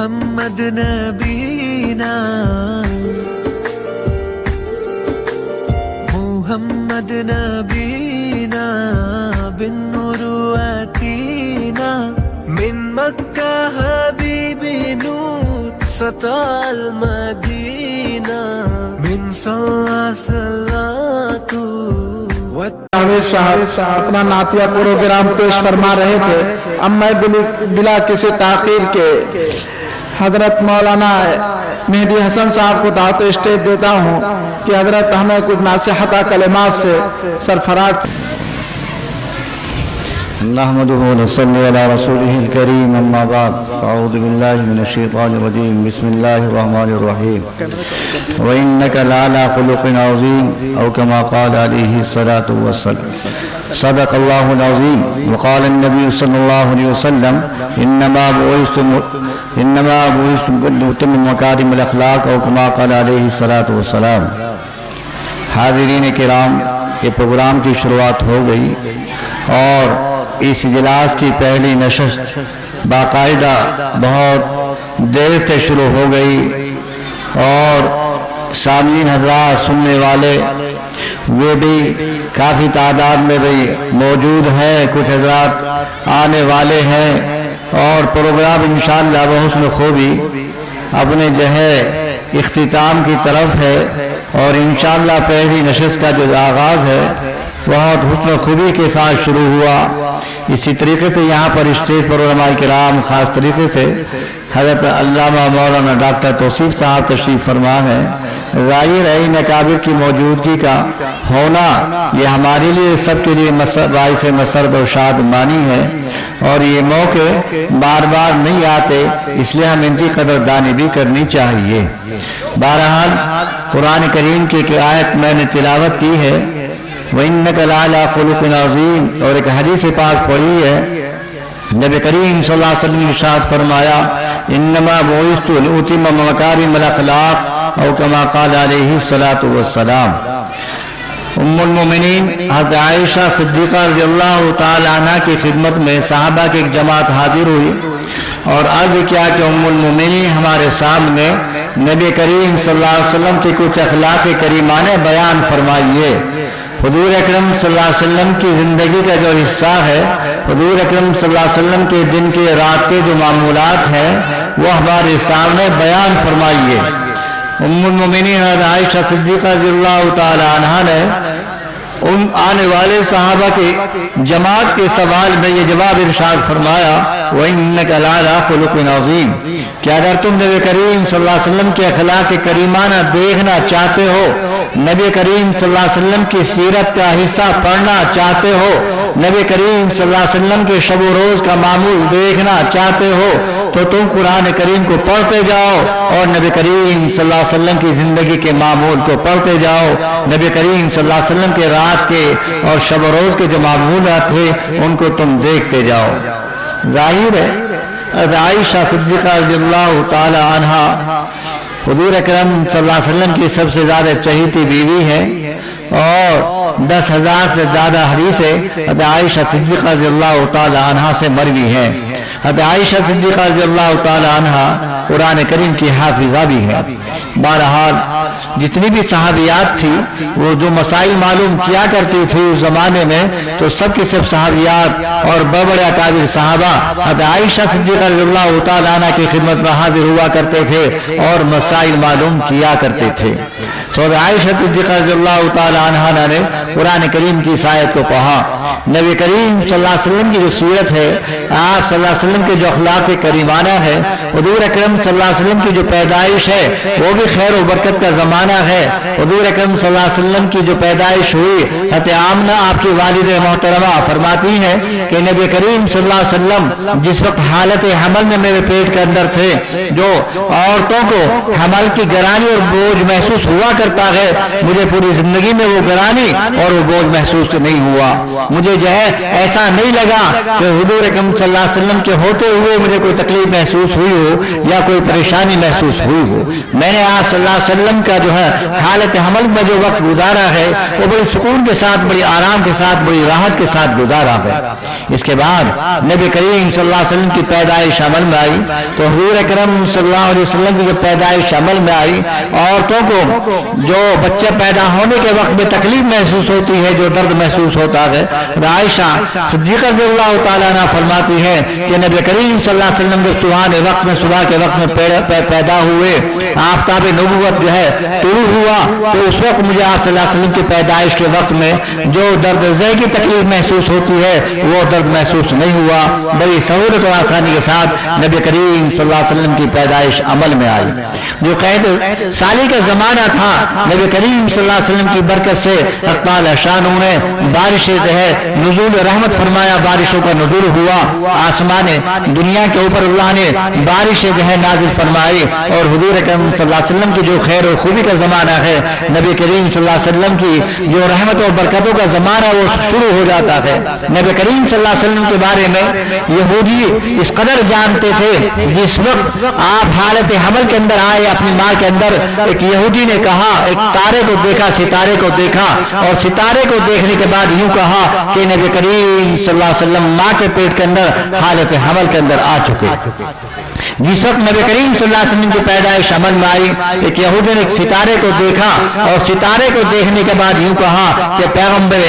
محمد نبینا محمد نبینا بالنور آتینا من مکہ حبیبی نور سطع المدینہ من صلی صلاۃ صاحب اپنا نعتیہ پروگرام پیش فرما رہے تھے. اب میں بلا کسی تاخیر کے حضرت مولانا مہدی حسن صاحب کو دعوت اسٹیج دیتا ہوں کہ حضرت ہمیں کچھ ناصحتہ کلمات سے سرفراز. نحمده ونصلي على رسوله الكريم اما بعد فاعوذ بالله من الشيطان الرجيم بسم الله الرحمن الرحيم وانك لعلى خلق عظيم او كما قال عليه الصلاه والسلام صدق الله العظيم. وقال النبي صلى الله عليه وسلم انما بعثت لأتمم مكارم الاخلاق او كما قال عليه الصلاه والسلام. حاضرین کرام، یہ پروگرام کی شروعات ہو گئی اور اس اجلاس کی پہلی نشست باقاعدہ بہت دیر سے شروع ہو گئی اور سامعین حضرات سننے والے وہ بھی کافی تعداد میں بھی موجود ہیں، کچھ حضرات آنے والے ہیں اور پروگرام انشاءاللہ بحسن خوبی اپنے جو ہے اختتام کی طرف ہے اور انشاءاللہ پہلی نشست کا جو آغاز ہے بہت حسن خوبی کے ساتھ شروع ہوا. اسی طریقے سے یہاں پر اسٹیج پر علماء کرام خاص طریقے سے حضرت علامہ مولانا ڈاکٹر توصیف صاحب تشریف فرما ہے. ظاہر ہے ان اکابر کی موجودگی کا ہونا یہ ہمارے لیے سب کے لیے باعث مسرت اور شادمانی ہے اور یہ موقع بار بار نہیں آتے، اس لیے ہم ان کی قدردانی بھی کرنی چاہیے. بہرحال قرآن کریم کی ایک آیت میں نے تلاوت کی ہے وَإِنَّكَ لَعَلَىٰ خُلُقٍ عَظِيمٍ اور ایک حدیث پاک پڑھی ہے. نبی کریم صلی اللہ علیہ وسلم نے ارشاد فرمایا انما بعثت لأتمم مکارم الاخلاق او کما قال علیہ الصلوۃ والسلام. ام المومنین حضرت عائشہ صدیقہ رضی اللہ تعالی عنہ کی خدمت میں صحابہ کی ایک جماعت حاضر ہوئی اور عرض کیا کہ ام المومنین ہمارے سامنے نبی کریم صلی اللہ علیہ وسلم کی کچھ اخلاق کریمانہ بیان فرمائیے. حضور اکرم صلی اللہ علیہ وسلم کی زندگی کا جو حصہ ہے، حضور اکرم صلی اللہ علیہ وسلم کے دن کے رات کے جو معمولات ہیں وہ ہمارے سامنے بیان فرمائیے. ام المومنین عائشہ صدیقہ رضی اللہ تعالی عنہا نے ان آنے والے صحابہ کی جماعت کے سوال میں یہ جواب ارشاد فرمایا وَإِنَّكَ لَعَلَىٰ خُلُقٍ عَظِيمٍ کہ اگر تم نبی کریم صلی اللہ علیہ وسلم کے اخلاق کریمانہ دیکھنا چاہتے ہو، نبی کریم صلی اللہ علیہ وسلم کی سیرت کا حصہ پڑھنا چاہتے ہو، نبی کریم صلی اللہ علیہ وسلم کے شب و روز کا معمول دیکھنا چاہتے ہو تو تم قرآن کریم کو پڑھتے جاؤ اور نبی کریم صلی اللہ علیہ وسلم کی زندگی کے معمول کو پڑھتے جاؤ. نبی کریم صلی اللہ علیہ وسلم کے رات کے اور شب و روز کے جو معمولات تھے ان کو تم دیکھتے جاؤ. ظاہر ہے عائشہ صدیقہ رضی اللہ تعالی عنہا حضور اکرم صلی اللہ علیہ وسلم کی سب سے زیادہ چہیتی بیوی ہے اور 10,000 سے زیادہ حدیثیں حضرت عائشہ صدیقہ رضی اللہ تعالی عنہا سے مروی ہیں. حضرت عائشہ صدیقہ رضی اللہ تعالی عنہا قرآن کریم کی حافظہ بھی ہے. بہرحال جتنی بھی صحابیات تھی وہ جو مسائل معلوم کیا کرتی تھی اس زمانے میں تو سب کے سب صحابیات اور بڑے بڑے اکابر صحابہ حضرت عائشہ صدیقہ رضی اللہ تعالی عنہ کی خدمت میں حاضر ہوا کرتے تھے اور مسائل معلوم کیا کرتے تھے. تو عائشہ صدیقہ رضی اللہ تعالی عنہ نے قرآن کریم کی اس آیت کو پڑھا. نبی کریم صلی اللہ علیہ وسلم کی جو سیرت ہے، آپ صلی اللہ علیہ وسلم کے جو اخلاق کریمانہ ہے، حضور اکرم صلی اللہ علیہ وسلم کی جو پیدائش ہے وہ بھی خیر و برکت کا زمانہ ہے. حضور اکرم صلی اللہ علیہ وسلم کی جو پیدائش ہوئی حضرت آمنہ آپ کی والد محترمہ فرماتی ہیں کہ نبی کریم صلی اللہ علیہ وسلم جس وقت حالت حمل میں میرے پیٹ کے اندر تھے جو عورتوں کو حمل کی گرانی اور بوجھ محسوس ہوا کرتا ہے، مجھے پوری زندگی میں وہ گرانی اور وہ بوجھ محسوس نہیں ہوا. مجھے مجھے جو ہے ایسا نہیں لگا کہ حضور اکرم صلی اللہ علیہ وسلم کے ہوتے ہوئے مجھے کوئی تکلیف محسوس ہوئی ہو یا کوئی پریشانی محسوس ہوئی ہو. میں نے آپ صلی اللہ علیہ وسلم کا جو ہے حالت حمل میں جو وقت گزارا ہے وہ بڑی سکون کے ساتھ، بڑی آرام کے ساتھ، بڑی راحت کے ساتھ گزارا ہے. اس کے بعد نبی کریم صلی اللہ علیہ وسلم کی پیدائش عمل میں آئی تو حضور اکرم صلی اللہ علیہ وسلم کی جو پیدائش عمل میں آئی، عورتوں کو جو بچے پیدا ہونے کے وقت میں تکلیف محسوس ہوتی ہے، جو درد محسوس ہوتا ہے، عائشہ صدیقہ رضی اللہ تعالیٰ عنہ فرماتی ہے کہ نبی کریم صلی اللہ علیہ وسلم جب سبحان وقت میں صبح کے وقت میں پیدا ہوئے، آفتاب نبوت جو ہے طلوع ہوا، تو اس وقت مجھے آپ صلی اللہ علیہ وسلم کی پیدائش کے وقت میں جو درد ذہ کی تکلیف محسوس ہوتی ہے وہ درد محسوس نہیں ہوا. بڑی سہولت اور آسانی کے ساتھ نبی کریم صلی اللہ علیہ وسلم کی پیدائش عمل میں آئی. جو قید سالی کا زمانہ تھا، نبی کریم صلی اللہ علیہ وسلم کی برکت سے حق تعالی شان نے بارش جو ہے نزول رحمت فرمایا، بارشوں کا نزول ہوا، آسمان دنیا کے اوپر اللہ نے بارشیں جو ہے نازل فرمائی. اور حضور اکرم صلی اللہ علیہ وسلم کی جو خیر و خوبی کا زمانہ ہے، نبی کریم صلی اللہ علیہ وسلم کی جو رحمت و برکتوں کا زمانہ وہ شروع ہو جاتا ہے. نبی کریم صلی اللہ علیہ وسلم کے بارے میں یہودی اس قدر جانتے تھے، جس وقت آپ حالت حمل کے اندر آئے اپنی ماں کے اندر، ایک یہودی نے کہا، ایک تارے کو دیکھا، ستارے کو دیکھا، اور ستارے کو دیکھنے کے بعد یوں کہا کہ نبی کریم صلی اللہ علیہ وسلم ماں کے پیٹ کے اندر حالت حمل کے اندر آ چکے. جس وقت نبی کریم صلی اللہ علیہ وسلم کی پیدائش عمل میں آئی، ایک یہودی نے ایک ستارے کو دیکھا اور ستارے کو دیکھنے کے بعد یوں کہا کہ پیغمبر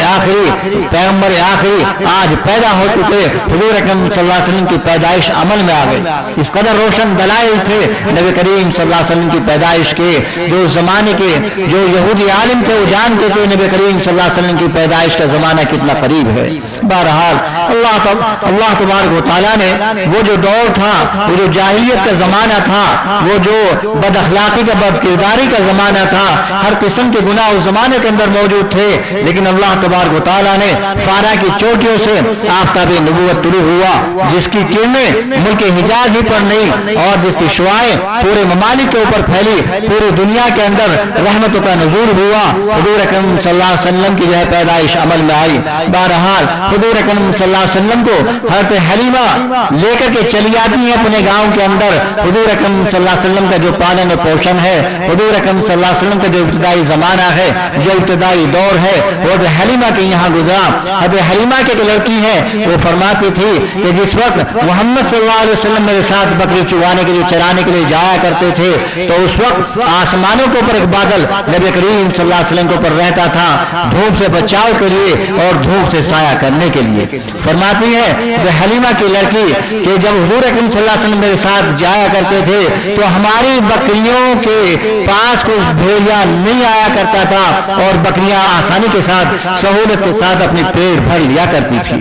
آخری آج پیدا ہو چکے. حضور اکرم صلی اللہ علیہ وسلم کی پیدائش عمل میں آ گئی. اس قدر روشن دلائل تھے نبی کریم صلی اللہ علیہ وسلم کی پیدائش کے. جو زمانے کے جو یہودی عالم تھے وہ جانتے تھے نبی کریم صلی اللہ علیہ وسلم کی پیدائش کا زمانہ کتنا قریب ہے. بہرحال اللہ تبارک و تعالیٰ نے وہ جو دور تھا، وہ جو جاہلیت کا زمانہ تھا، وہ جو بد اخلاقی کا، بد کرداری کا زمانہ تھا، ہر قسم کے گناہ اس زمانے کے اندر موجود تھے، لیکن اللہ تبارک و تعالیٰ نے فارا کی چوٹیوں سے آفتاب نبوت طلوع ہوا، جس کی کرنیں ملک حجاز ہی پر نہیں اور جس کی شعاعیں پورے ممالک کے اوپر پھیلی، پوری دنیا کے اندر رحمتوں کا نزول ہوا. حضور اکرم صلی اللہ علیہ وسلم کی جو ہے پیدائش عمل میں آئی. بہرحال حضور اکرم صلی اللہ علیہ وسلم کو حضرت حلیمہ لے کر کے چلی آتی ہیں اپنے گاؤں کے اندر. حضور اکرم صلی اللہ علیہ وسلم کا جو پالن و پوشن ہے، حضور اکرم صلی اللہ علیہ وسلم کا جو ابتدائی زمانہ ہے، جو ابتدائی دور ہے، وہ حضرت حلیمہ کے یہاں گزرا. حضرت حلیمہ کی ایک لڑکی ہے، وہ فرماتی تھی کہ جس وقت محمد صلی اللہ علیہ وسلم میرے ساتھ بکری چگانے کے لیے، چرانے کے لیے جایا کرتے تھے، تو اس وقت آسمانوں کے اوپر ایک بادل نبی کریم صلی اللہ علیہ وسلم کے اوپر رہتا تھا، دھوپ سے بچاؤ کے لیے اور دھوپ سے سایہ کرنے کے لیے. فرماتی ہے کہ حلیمہ کی لڑکی کہ جب حضور اکرم صلی اللہ علیہ وسلم میرے ساتھ جایا کرتے تھے تو ہماری بکریوں کے پاس کچھ بھیڑیا نہیں آیا کرتا تھا اور بکریاں آسانی کے ساتھ، سہولت کے ساتھ اپنی پیٹ بھر لیا کرتی تھی.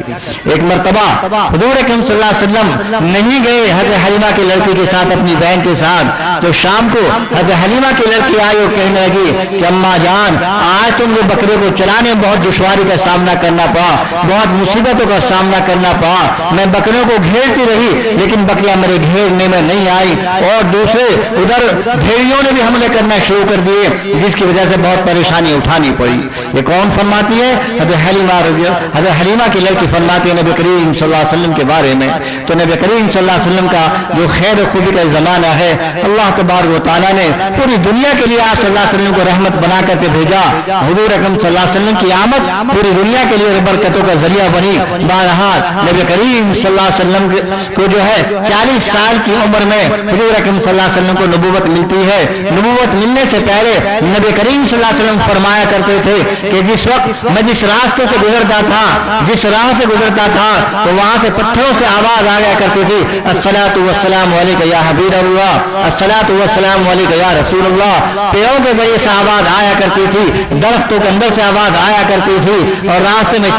ایک مرتبہ حضور اکرم صلی اللہ علیہ وسلم نہیں گئے حضرت حلیمہ کی لڑکی کے ساتھ، اپنی بہن کے ساتھ، تو شام کو حضرت حلیمہ کی لڑکی آئی اور کہنے لگی کہ اماں جان، آج تم یہ بکرے کو چلانے میں بہت دشواری کا سامنا کرنا پڑا، بہت مصیبتوں کا سامنا کرنا پڑا. میں بکریوں کو گھیرتی رہی لیکن بکریاں میرے گھیرنے میں نہیں آئی، اور دوسرے ادھر بھیڑیوں نے بھی حملے کرنا شروع کر دیے، جس کی وجہ سے بہت پریشانی اٹھانی پڑی. یہ کون فرماتی ہے؟ حضرت حلیمہ کی لڑکی فرماتی ہے نبی کریم صلی اللہ علیہ وسلم کے بارے میں. تو نبی کریم صلی اللہ علیہ وسلم کا جو خیر و خوبی کا زمانہ ہے، اللہ تبارک و تعالیٰ نے پوری دنیا کے لیے آپ صلی اللہ علیہ وسلم کو رحمت بنا کر کے بھیجا. حضور اکرم صلی اللہ علیہ وسلم کی آمد پوری دنیا کے لیے برکتوں کا ذریعہ بنی. بہرحال نبی کریم صلی اللہ علیہ وسلم کو جو ہے 40 سال کی عمر میں حضور اکرم صلی اللہ علیہ وسلم کو نبوت ملتی ہے. نبوت ملنے سے پہلے نبی کریم صلی اللہ علیہ وسلم فرمایا کرتے تھے کہ جس وقت میں جس راستے سے گزرتا تھا، جس راہ سے گزرتا تھا، تو وہاں سے پتھروں سے آواز آیا کرتی تھی، الصلاۃ والسلام علیک یا حبیب اللہ، الصلاۃ والسلام علیک یا رسول اللہ. پیڑوں کے ذریعے سے آواز آیا کرتی تھی، درختوں کے اندر سے آواز آیا کرتی تھی، اور راستے میں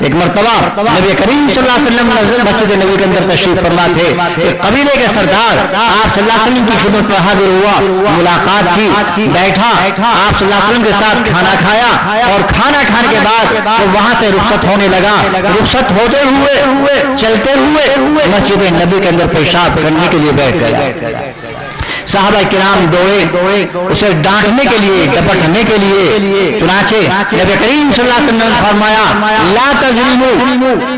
ایک مرتبہ نبی کریم صلی اللہ علیہ وسلم مسجد نبی کے اندر تشریف فرما تھے، ایک قبیلے کے سردار آپ صلی اللہ علیہ وسلم کی خدمت میں حاضر ہوا، ملاقات کی، بیٹھا، آپ صلی اللہ علیہ وسلم کے ساتھ کھانا کھایا، اور کھانا کھانے کے بعد وہ وہاں سے رخصت ہونے لگا۔ رخصت ہوتے ہوئے چلتے ہوئے مسجد نبی کے اندر پیشاب کرنے کے لیے بیٹھ گیا۔ صحابہ کرام دوڑے اسے ڈانٹنے کے لیے، ڈپٹنے کے لیے، چنانچہ نبی کریم صلی اللہ علیہ وسلم نے فرمایا لا تظلموا،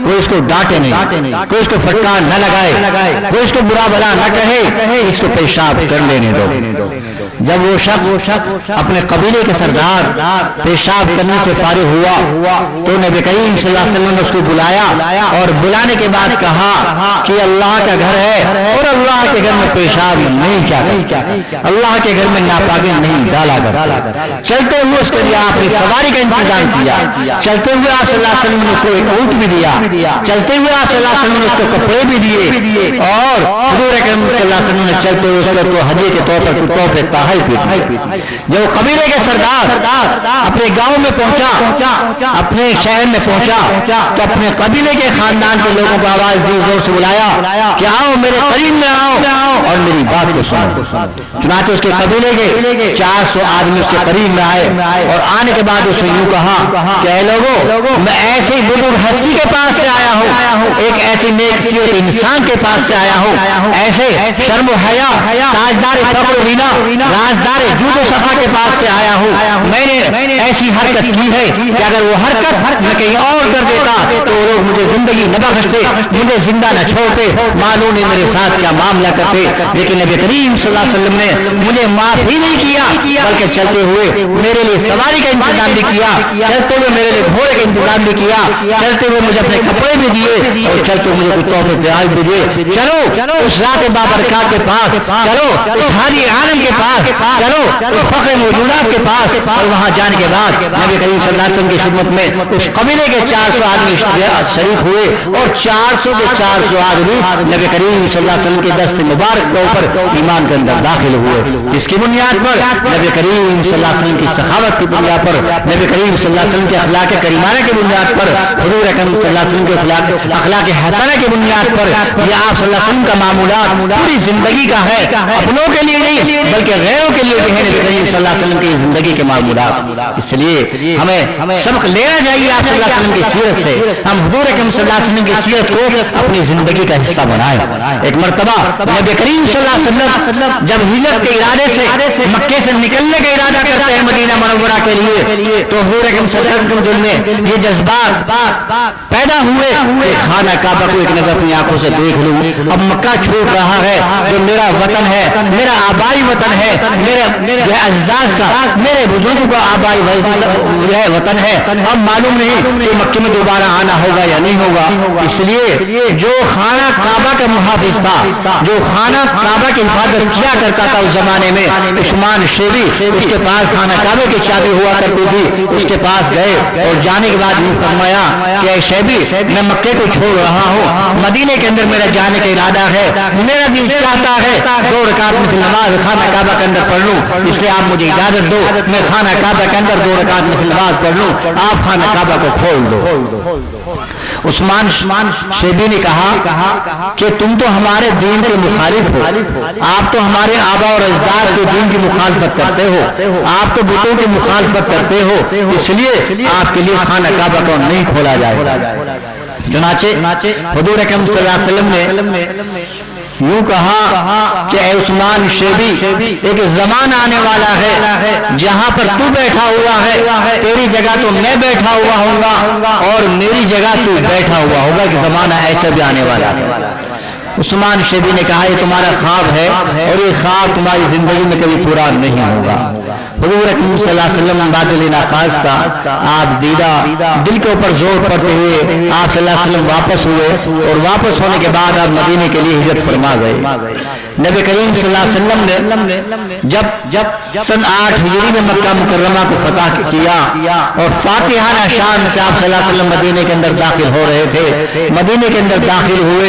کوئی اس کو ڈانٹے نہیں، کوئی اس کو فٹکار نہ لگائے، کوئی اس کو برا بلا نہ کہے، اس کو پیشاب کر لینے دو۔ جب وہ شخص اپنے قبیلے کے سردار پیشاب کرنے سے فارغ ہوا تو نبی کریم صلی اللہ علیہ وسلم نے اس کو بلایا، اور بلانے کے بعد کہا کہ اللہ کا گھر ہے اور اللہ کے گھر میں پیشاب نہیں کیا، اللہ کے گھر میں ناپاکی نہیں ڈالا کر۔ چلتے ہوئے اس کے لیے آپ نے سواری کا انتظام کیا، چلتے ہوئے آپ صلی اللہ علیہ وسلم نے اس کو ایک اونٹ بھی دیا، چلتے ہوئے آپ صلی اللہ علیہ وسلم نے اس کو کپڑے بھی دیے، اور حضور اکرم صلی اللہ علیہ وسلم نے چلتے ہوئے اس کو ہدیے کے طور پر تحفے تحائف بھی دیے۔ جب قبیلے کے سردار اپنے گاؤں میں پہنچا، اپنے شہر میں پہنچا، تو اپنے قبیلے کے خاندان کے لوگوں کو آواز دی، زور سے بلایا کہ آؤ میرے قریب میں آؤ اور میری بات کو سنو۔ چنانچہ اس کے قبیلے کے 400 آدمی اس کے قریب میں آئے، اور آنے کے بعد اسے یوں کہا کہ اے لوگوں، میں ایسی بزرگ ہستی کے پاس سے آیا ہوں، ایک ایسی نیک سیرت انسان کے پاس سے آیا ہوں، ایسے شرم و حیا، تاجدار فخر و غنا، رازدار جود و صفا کے پاس سے آیا ہوں۔ میں نے ایسی حرکت کی ہے کہ اگر وہ حرکت میں کہیں اور کر دیتا تو وہ لوگ مجھے زندگی نہ بخشتے، مجھے زندہ نہ چھوڑتے، معلوم نہیں میرے ساتھ کیا معاملہ کرتے، لیکن نبی کریم صلی اللہ علیہ وسلم نے مجھے معاف ہی نہیں کیا، بلکہ چلتے ہوئے میرے لیے سواری کا انتظام بھی کیا، چلتے ہوئے میرے لیے گھوڑے کا انتظام بھی کیا، چلتے ہوئے مجھے اپنے کپڑے بھی دیے، اور چلتے ہوئے مجھے کچھ تحفے پیاز بھی دیے۔ چلو اس ذات بابرکات کے پاس، چلو اس ہادی عالم کے پاس، چلو اس فخر موجودات کے پاس، اور وہاں جانے کے بعد نبی کریم صلی اللہ علیہ وسلم کی خدمت میں اس قبیلے کے 400 آدمی شریک ہوئے، اور 400 کے 400 آدمی نبی کریم صلی اللہ علیہ وسلم کے دست مبارک کے اوپر ایمان کے اندر داخل ہوئے۔ اس کی بنیاد پر نبی کریم صلی اللہ علیہ وسلم کی سخاوت کی بنیاد پر، نبی کریم صلی اللہ علیہ وسلم کے اخلاق کریمانہ کی بنیاد پر، حضور اکرم صلی اللہ علیہ وسلم کے اخلاق حسنہ کی بنیاد پر، یہ آپ صلی اللہ علیہ وسلم کا معمولات پوری زندگی کا ہے، اپنوں کے لیے نہیں بلکہ غیروں کے لیے بھی ہے نبی کریم صلی اللہ علیہ وسلم کی زندگی کے معمولات۔ اس لیے ہمیں سبق لینا چاہیے آپ صلی اللہ علیہ وسلم کی سیرت سے، ہم حضور اکرم صلی اللہ علیہ وسلم کی سیرت کو اپنی زندگی کا حصہ بنائیں۔ ایک مرتبہ نبی کریم صلی اللہ علیہ وسلم جب ہجرت کے ارادے سے مکے سے نکلنے کا ارادہ کرتے ہیں مدینہ منورہ کے لیے، تو حضور اکرم صلی اللہ علیہ وسلم کے دل میں یہ جذبات پیدا ہوئے کہ خانہ کعبہ کو ایک نظر اپنی آنکھوں سے دیکھ لوں، اب مکہ چھوٹ رہا ہے جو میرا وطن ہے، میرا آبائی وطن ہے، میرے اجداد کا، میرے بزرگوں کا آبائی وطن ہے، اب معلوم نہیں کہ مکے میں دوبارہ آنا ہوگا یا نہیں ہوگا۔ اس لیے جو خانہ کعبہ کا محافظ تھا، جو خانہ کعبہ کی حفاظت کیا کرتا تھا اس زمانے میں، عثمان شیبی، اس کے پاس خانہ کعبہ کی چابی ہوا کرتی تھی، اس کے پاس گئے اور جانے کے بعد یہ فرمایا کہ اے شیبی، میں مکے کو چھوڑ رہا ہوں، مدینے کے اندر میرا جانے کا ارادہ ہے، میرا دل چاہتا ہے 2 رکعت نفل نماز خانہ کعبہ کے اندر پڑھ لوں، اس لیے آپ مجھے اجازت دو میں خانہ کعبہ کے اندر 2 رکعت نفل نماز پڑھ لوں، آپ خانہ کعبہ کو کھول دو۔ عثمان شیبی نے کہا کہ تم تو ہمارے دین کے مخالف ہو، آپ تو ہمارے آبا اور اجداد کے دین کی مخالفت کرتے ہو، آپ تو بتوں کی مخالفت کرتے ہو، اس لیے آپ کے لیے خانہ کعبہ کو نہیں کھولا جائے۔ چنانچہ حضور اکرم صلی اللہ علیہ وسلم نے یوں کہا کہ اے عثمان شیبی، ایک زمانہ آنے والا ہے جہاں پر تو بیٹھا ہوا ہے، تیری جگہ تو میں بیٹھا ہوا ہوں گا، اور میری جگہ تو بیٹھا ہوا ہوگا، کہ زمانہ ایسا بھی آنے والا ہے۔ عثمان شیبی نے کہا یہ تمہارا خواب ہے اور یہ خواب تمہاری زندگی میں کبھی پورا نہیں ہوگا۔ حضور اکرم صلی اللہ علیہ وسلم بعد ناخواستہ آپ دیدہ دل کے اوپر زور پڑتے ہوئے آپ صلی اللہ علیہ وسلم واپس ہوئے، اور واپس ہونے کے بعد آپ مدینے کے لیے ہجرت فرما گئے۔ نبی کریم صلی اللہ علیہ وسلم نے جب سن 8 ہجری میں مکہ مکرمہ کو فتح کیا اور فاتحانہ شان سے آپ صلی اللہ علیہ وسلم مدینے کے اندر داخل ہو رہے تھے، مدینے کے اندر داخل ہوئے،